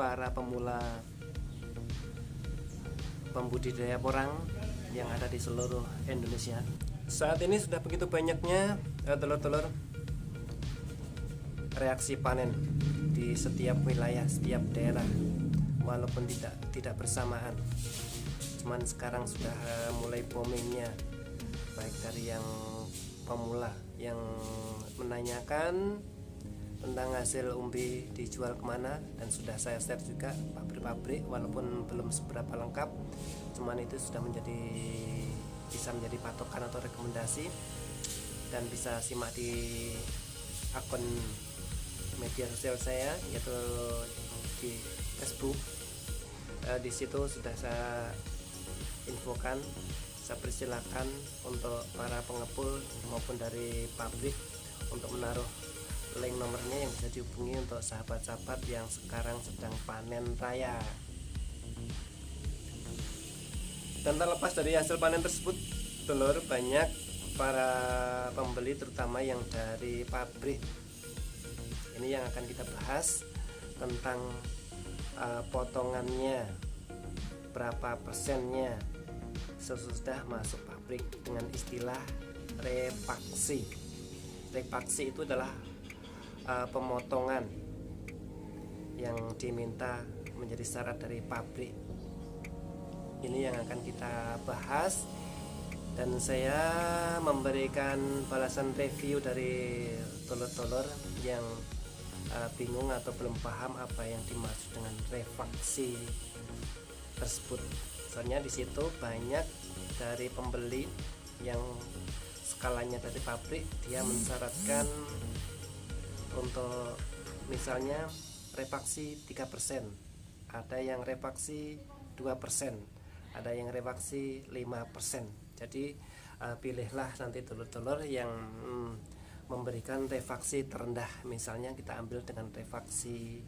para pemula pembudidaya porang yang ada di seluruh Indonesia. Saat ini sudah begitu banyaknya telur-telur reaksi panen di setiap wilayah, setiap daerah, walaupun tidak bersamaan. Cuman sekarang sudah mulai boomingnya, baik dari yang pemula yang menanyakan tentang hasil umbi dijual kemana, dan sudah saya share juga pabrik-pabrik, walaupun belum seberapa lengkap, cuman itu sudah bisa menjadi patokan atau rekomendasi, dan bisa simak di akun media sosial saya, yaitu di Facebook. Di situ sudah saya infokan, saya persilakan untuk para pengepul maupun dari pabrik untuk menaruh link nomornya yang bisa dihubungi untuk sahabat-sahabat yang sekarang sedang panen raya. Dan terlepas dari hasil panen tersebut, telur banyak para pembeli, terutama yang dari pabrik. Ini yang akan kita bahas tentang potongannya, berapa persennya sesudah masuk pabrik, dengan istilah refaksi. Refaksi itu adalah pemotongan yang diminta menjadi syarat dari pabrik. Ini yang akan kita bahas, dan saya memberikan balasan review dari telur-telur yang bingung atau belum paham apa yang dimaksud dengan refaksi tersebut. Soalnya di situ banyak dari pembeli yang skalanya dari pabrik, dia mensyaratkan untuk misalnya refaksi 3%, ada yang refaksi 2%, ada yang refaksi 5%. Jadi pilihlah nanti telur-telur yang memberikan refaksi terendah. Misalnya kita ambil dengan refaksi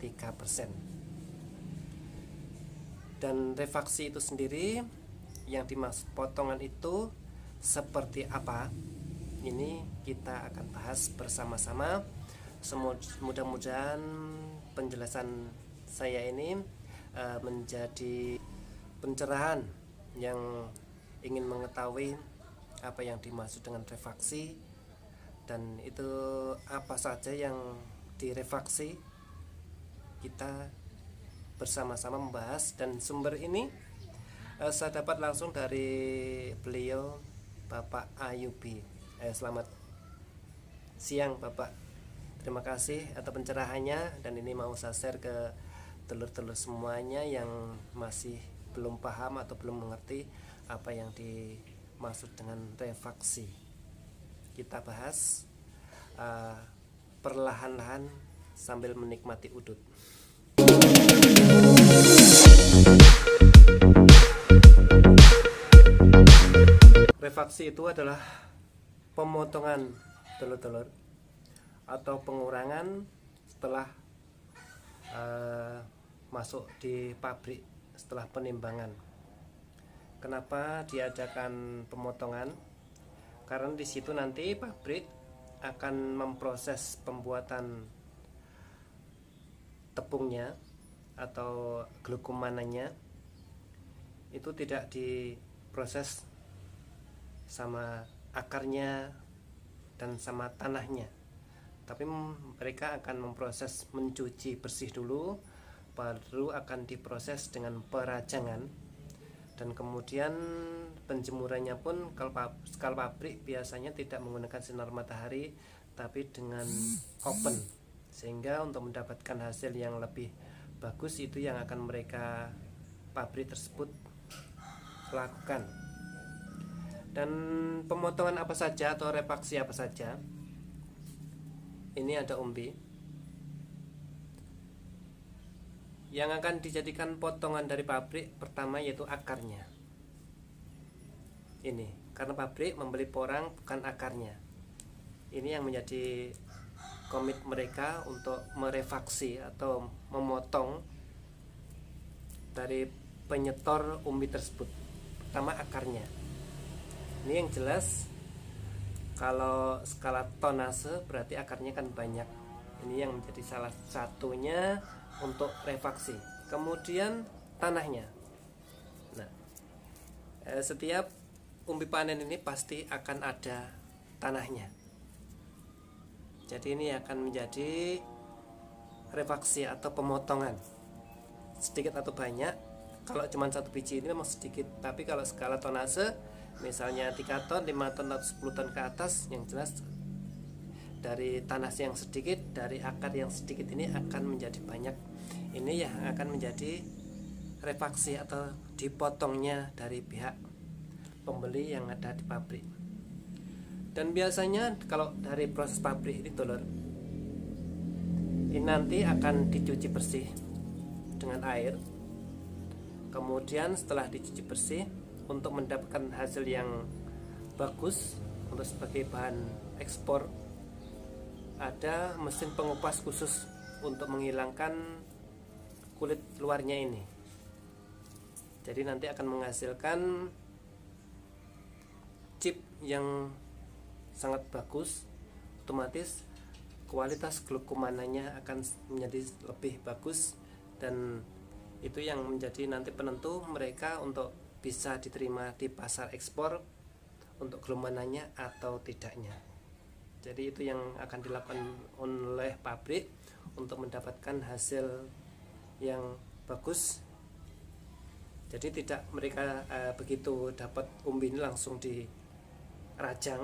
3%. Dan refaksi itu sendiri, yang dimaksud potongan itu seperti apa, ini kita akan bahas bersama-sama. Mudah-mudahan penjelasan saya ini menjadi pencerahan yang ingin mengetahui apa yang dimaksud dengan refaksi, dan itu apa saja yang direfaksi. Kita bersama-sama membahas, dan sumber ini saya dapat langsung dari beliau, Bapak Ayubi. Selamat siang Bapak, terima kasih atas pencerahannya, dan ini mau saya share ke telur-telur semuanya yang masih belum paham atau belum mengerti apa yang dimaksud dengan refaksi. Kita bahas perlahan-lahan sambil menikmati udut. Refaksi itu adalah pemotongan telur-telur atau pengurangan setelah masuk di pabrik, setelah penimbangan. Kenapa diadakan pemotongan? Karena di situ nanti pabrik akan memproses pembuatan tepungnya atau glukomananya. Itu tidak diproses sama akarnya dan sama tanahnya, tapi mereka akan memproses, mencuci bersih dulu, baru akan diproses dengan perajangan, dan kemudian penjemurannya pun kalau pabrik biasanya tidak menggunakan sinar matahari, tapi dengan open, sehingga untuk mendapatkan hasil yang lebih bagus itu yang akan mereka pabrik tersebut lakukan. Dan pemotongan apa saja atau refaksi apa saja? Ini ada umbi yang akan dijadikan potongan dari pabrik. Pertama yaitu akarnya. Ini karena pabrik membeli porang bukan akarnya. Ini yang menjadi komit mereka untuk merefaksi atau memotong dari penyetor umbi tersebut. Pertama akarnya. Ini yang jelas, kalau skala tonase berarti akarnya kan banyak. Ini yang menjadi salah satunya untuk refaksi. Kemudian tanahnya. Nah, setiap umbi panen ini pasti akan ada tanahnya. Jadi ini akan menjadi refaksi atau pemotongan, sedikit atau banyak. Kalau cuma satu biji ini memang sedikit, tapi kalau skala tonase misalnya 3 ton, 5 ton atau 10 ton ke atas, yang jelas dari tanah yang sedikit, dari akar yang sedikit ini akan menjadi banyak. Ini yang akan menjadi refaksi atau dipotongnya dari pihak pembeli yang ada di pabrik. Dan biasanya kalau dari proses pabrik ini dulur, ini nanti akan dicuci bersih dengan air. Kemudian setelah dicuci bersih, untuk mendapatkan hasil yang bagus untuk sebagai bahan ekspor, ada mesin pengupas khusus untuk menghilangkan kulit luarnya ini. Jadi nanti akan menghasilkan chip yang sangat bagus, otomatis kualitas glukomananya akan menjadi lebih bagus, dan itu yang menjadi nanti penentu mereka untuk bisa diterima di pasar ekspor untuk glukomananya atau tidaknya. Jadi itu yang akan dilakukan oleh pabrik untuk mendapatkan hasil yang bagus. Jadi tidak mereka begitu dapat umbi ini langsung dirajang,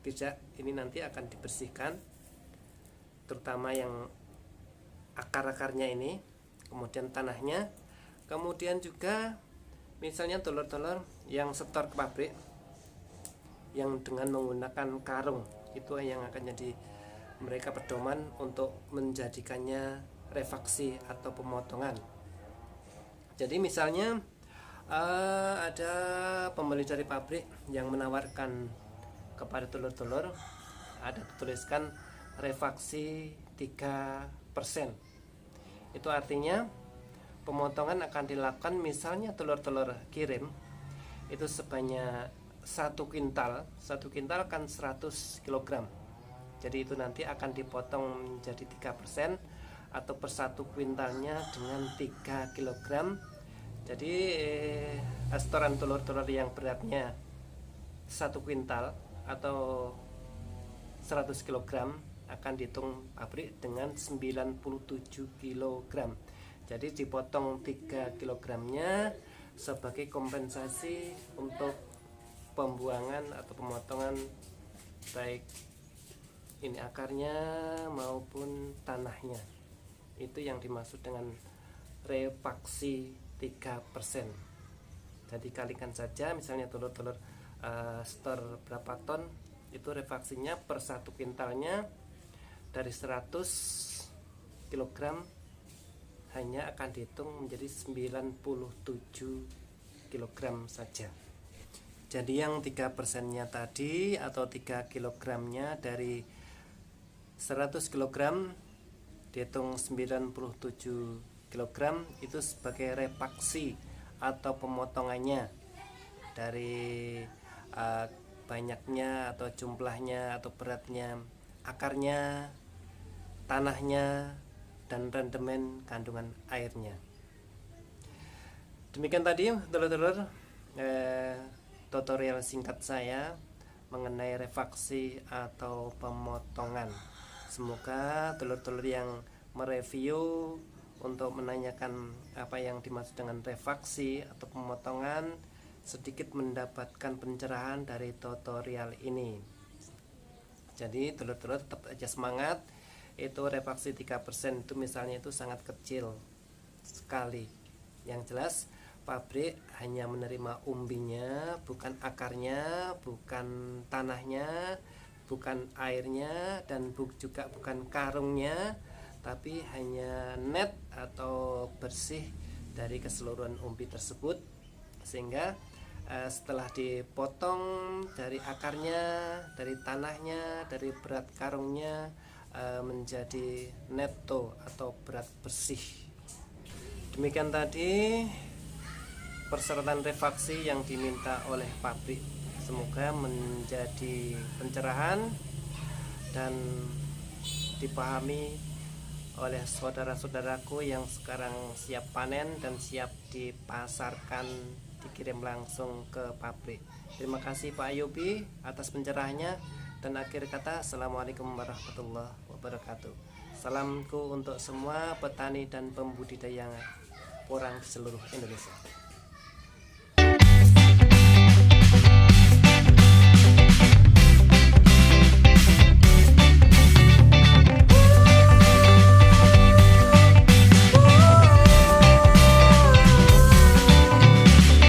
tidak. Ini nanti akan dibersihkan, terutama yang akar-akarnya ini, kemudian tanahnya, kemudian juga misalnya telur-telur yang setor ke pabrik yang dengan menggunakan karung, itu yang akan jadi mereka pedoman untuk menjadikannya refaksi atau pemotongan. Jadi misalnya ada pembeli dari pabrik yang menawarkan kepada telur-telur, ada tuliskan refaksi 3%. Itu artinya pemotongan akan dilakukan, misalnya telur-telur kirim itu sebanyak 1 kintal. 1 kintal kan 100 kg. Jadi itu nanti akan dipotong menjadi 3%, atau per 1 kuintalnya dengan 3 kg. Jadi setoran telur-telur yang beratnya 1 kuintal atau 100 kg akan dihitung pabrik dengan 97 kg. Jadi dipotong 3 kg-nya sebagai kompensasi untuk pembuangan atau pemotongan baik ini akarnya maupun tanahnya. Itu yang dimaksud dengan refaksi 3%. Jadi kalikan saja, misalnya telur-telur setor berapa ton, itu refaksinya per 1 kintalnya dari 100 kg hanya akan dihitung menjadi 97 kg saja. Jadi yang 3%-nya tadi atau 3 kg-nya dari 100 kg dihitung 97 kg, itu sebagai refaksi atau pemotongannya dari banyaknya atau jumlahnya atau beratnya akarnya, tanahnya, dan rendemen kandungan airnya. Demikian tadi telur-telur tutorial singkat saya mengenai refaksi atau pemotongan. Semoga telur-telur yang mereview untuk menanyakan apa yang dimaksud dengan refaksi atau pemotongan sedikit mendapatkan pencerahan dari tutorial ini. Jadi telur-telur tetap aja semangat. Itu refaksi 3% itu misalnya itu sangat kecil sekali. Yang jelas pabrik hanya menerima umbinya, bukan akarnya, bukan tanahnya, bukan airnya, dan juga bukan karungnya, tapi hanya net atau bersih dari keseluruhan umbi tersebut. Sehingga setelah dipotong dari akarnya, dari tanahnya, dari berat karungnya, menjadi netto atau berat bersih. Demikian tadi persyaratan refaksi yang diminta oleh pabrik. Semoga menjadi pencerahan dan dipahami oleh saudara-saudaraku yang sekarang siap panen dan siap dipasarkan, dikirim langsung ke pabrik. Terima kasih Pak Ayubi atas pencerahannya, dan akhir kata assalamualaikum warahmatullahi wabarakatuh. Salamku untuk semua petani dan pembudidaya porang di seluruh Indonesia.